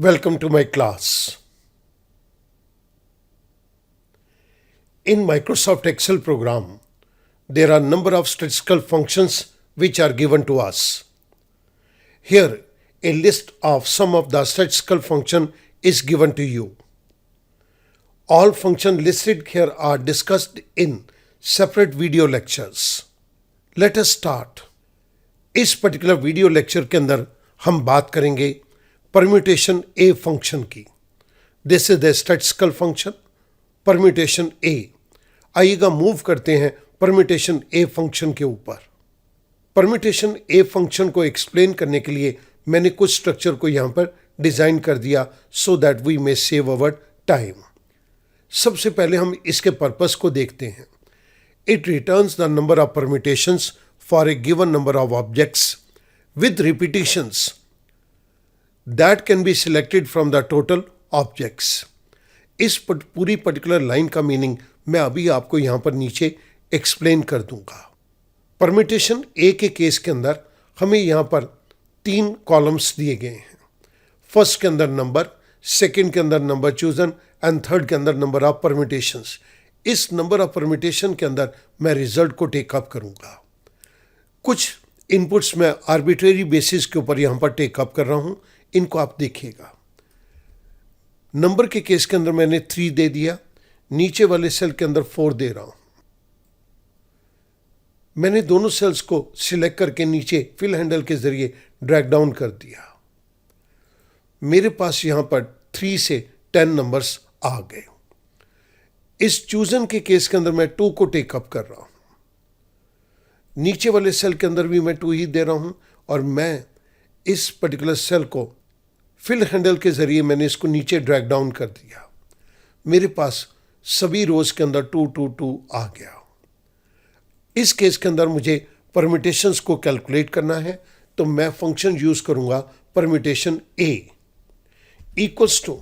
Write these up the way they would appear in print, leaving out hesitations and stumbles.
Welcome to my class. In Microsoft Excel program, there are number of statistical functions which are given to us. Here, a list of some of the statistical function is given to you. All functions listed here are discussed in separate video lectures. Let us start. इस particular video lecture के अंदर हम बात करेंगे permutation A function की. This is the statistical function permutation A. आइएगा move करते हैं परम्यूटेशन ए फंक्शन के ऊपर. परम्यूटेशन ए फंक्शन को एक्सप्लेन करने के लिए मैंने कुछ स्ट्रक्चर को यहाँ पर डिज़ाइन कर दिया so that we may save our time. सबसे पहले हम इसके पर्पस को देखते हैं. It returns the number of permutations for a given number of objects with repetitions that can be selected from the total objects. इस पूरी पर्टिकुलर लाइन का मीनिंग मैं अभी आपको यहाँ पर नीचे एक्सप्लेन कर दूंगा. परम्यूटेशन ए के केस के अंदर हमें यहाँ पर 3 कॉलम्स दिए गए हैं. फर्स्ट के अंदर नंबर, सेकंड के अंदर नंबर चूजन एंड थर्ड के अंदर नंबर ऑफ परम्यूटेशंस. इस नंबर ऑफ परम्यूटेशन के अंदर मैं रिजल्ट को टेकअप करूंगा. कुछ इनपुट्स मैं आर्बिट्रेरी बेसिस के ऊपर यहाँ पर टेकअप कर रहा हूँ. इनको आप देखिएगा. नंबर के केस के अंदर मैंने 3 दे दिया. नीचे वाले सेल के अंदर 4 दे रहा हूं. मैंने दोनों सेल्स को सिलेक्ट करके नीचे फिल हैंडल के जरिए ड्रैग डाउन कर दिया. मेरे पास यहां पर 3 से 10 नंबर्स आ गए. इस चूजन के केस के अंदर मैं 2 को टेकअप कर रहा हूं. नीचे वाले सेल के अंदर भी मैं 2 ही दे रहा हूं और मैं इस पर्टिकुलर सेल को फिल हैंडल के जरिए मैंने इसको नीचे ड्रैग डाउन कर दिया. मेरे पास सभी रोज के अंदर 2 2 2 आ गया. इस केस के अंदर मुझे परम्यूटेशंस को कैलकुलेट करना है तो मैं फंक्शन यूज करूंगा permutation A equals to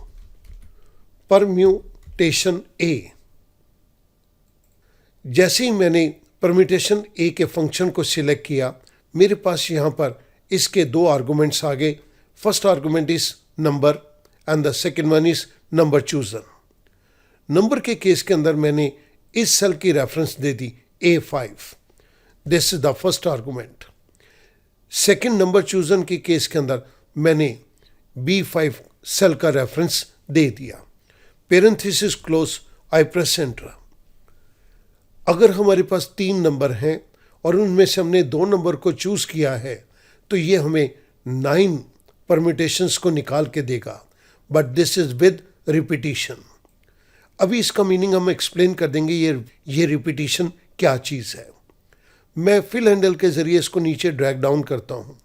permutation A. जैसे ही मैंने परम्यूटेशन ए के फंक्शन को सिलेक्ट किया मेरे पास यहां पर इसके 2 आर्गुमेंट्स आ गए. First argument is number and the second one is number chosen. Number के केस के अंदर मैंने इस सेल की reference they the A5. This is the first argument. Second number chosen के केस के अंदर मैंने B5 सेल का रेफरेंस दे दिया. पेरेंथेसिस क्लोज, आई प्रेस एंटर. अगर हमारे पास 3 नंबर हैं और उनमें से हमने 2 नंबर को चूज किया है तो ये हमें 9 परम्यूटेशंस को निकाल के देगा. But this is with repetition. अभी इसका मीनिंग हम एक्सप्लेन कर देंगे ये रिपीटिशन क्या चीज़ है. मैं फिल हैंडल के जरिए इसको नीचे ड्रैग डाउन करता हूँ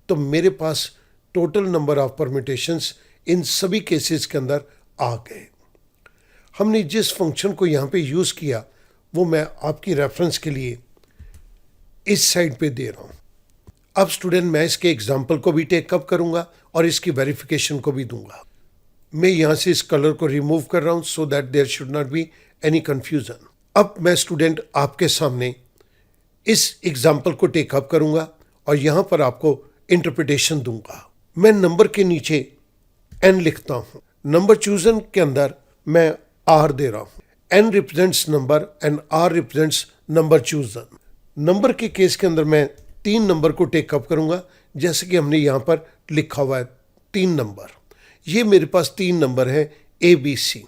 तो मेरे पास टोटल नंबर ऑफ परम्यूटेशंस इन सभी केसेस के अंदर आ गए. हमने जिस फंक्शन को यहाँ पे यूज़ किया वो मैं आपकी रेफरेंस के लिए इस साइड पे दे रहा हूँ. अब स्टूडेंट मैं इसके एग्जाम्पल को भी टेकअप करूंगा और इसकी वेरिफिकेशन को भी दूंगा. मैं यहाँ से इस कलर को रिमूव कर रहा हूँ so that there should not be any confusion. अब मैं स्टूडेंट आपके सामने इस एग्जाम्पल को टेकअप करूंगा और यहाँ पर आपको इंटरप्रिटेशन दूंगा. मैं नंबर के नीचे n लिखता हूँ. नंबर चूजन के अंदर मैं r दे रहा हूँ. n represents number and r represents number chosen. Number के केस के अंदर मैं 3 नंबर को टेकअप करूंगा जैसे कि हमने यहाँ पर लिखा हुआ है 3 नंबर. ये मेरे पास 3 नंबर हैं ABC.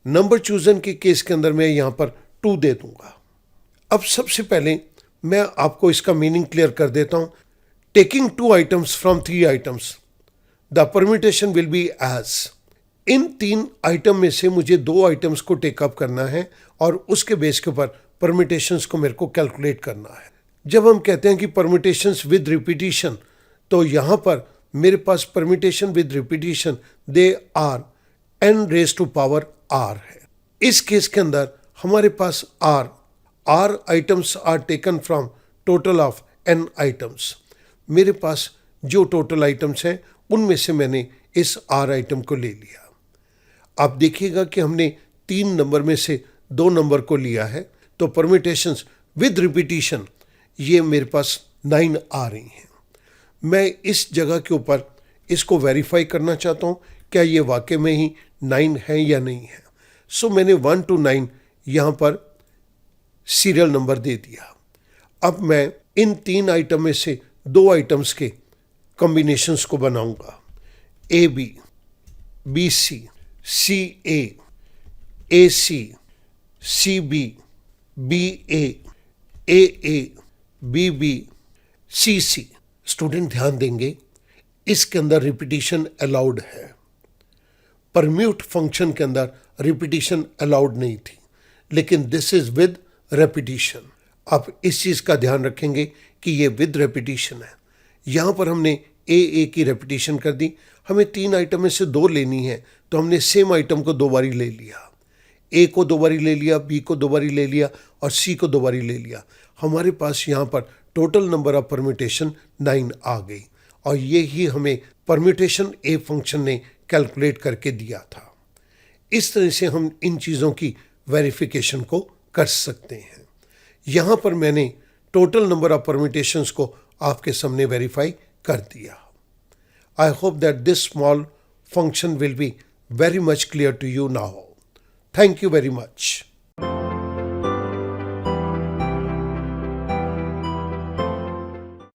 नंबर चूजन के केस के अंदर मैं यहाँ पर 2 दे दूंगा. अब सबसे पहले मैं आपको इसका मीनिंग क्लियर कर देता हूँ. Taking 2 items from 3 items the permutation will be as. इन 3 आइटम में से मुझे 2 आइटम्स को टेकअप करना है और उसके बेस के ऊपर परम्यूटेशंस को मेरे को कैलकुलेट करना है. जब हम कहते हैं कि परम्यूटेशंस विद रिपीटिशन तो यहाँ पर मेरे पास permutation with repetition they are n raise to power r है. इस केस के अंदर हमारे पास r items are taken from total of n items. मेरे पास जो टोटल आइटम्स हैं उनमें से मैंने इस r आइटम को ले लिया. आप देखिएगा कि हमने 3 नंबर में से 2 नंबर को लिया है तो परम्यूटेशंस विद रिपीटिशन ये मेरे पास 9 आ रही हैं. मैं इस जगह के ऊपर इसको वेरीफाई करना चाहता हूँ क्या ये वाकई में ही 9 है या नहीं है। सो मैंने 1 to 9 यहाँ पर सीरियल नंबर दे दिया। अब मैं इन 3 आइटम में से 2 आइटम्स के कॉम्बिनेशंस को बनाऊंगा। AB, BC, CA, AC, CB, BA, AA, BB, CC। Student ध्यान देंगे, इसके अंदर रिपीटिशन अलाउड है। परम्यूट फंक्शन के अंदर रिपीटिशन अलाउड नहीं थी, लेकिन दिस इज विद रेपिटिशन। आप इस चीज का ध्यान रखेंगे कि ये विद रेपिटिशन है। यहां पर हमने ए की रेपिटिशन कर दी। हमें 3 आइटम में से 2 लेनी है, तो हमने सेम आइटम को 2 बारी ले लिया। ए को 2 बारी ले लिया, बी को 2 बारी ले लिया और सी को 2 बारी ले लिया। हमारे पास यहाँ पर टोटल नंबर ऑफ परम्यूटेशन 9 आ गई, और ये ही हमें परम्यूटेशन ए फंक्शन ने कैलकुलेट करके दिया था। इस तरह से हम इन चीज़ों की वेरिफिकेशन को कर सकते हैं। यहाँ पर मैंने टोटल नंबर ऑफ परम्यूटेशंस को आपके सामने वेरीफाई कर दिया। I hope that this small function will be very much clear to you now. Thank you very much.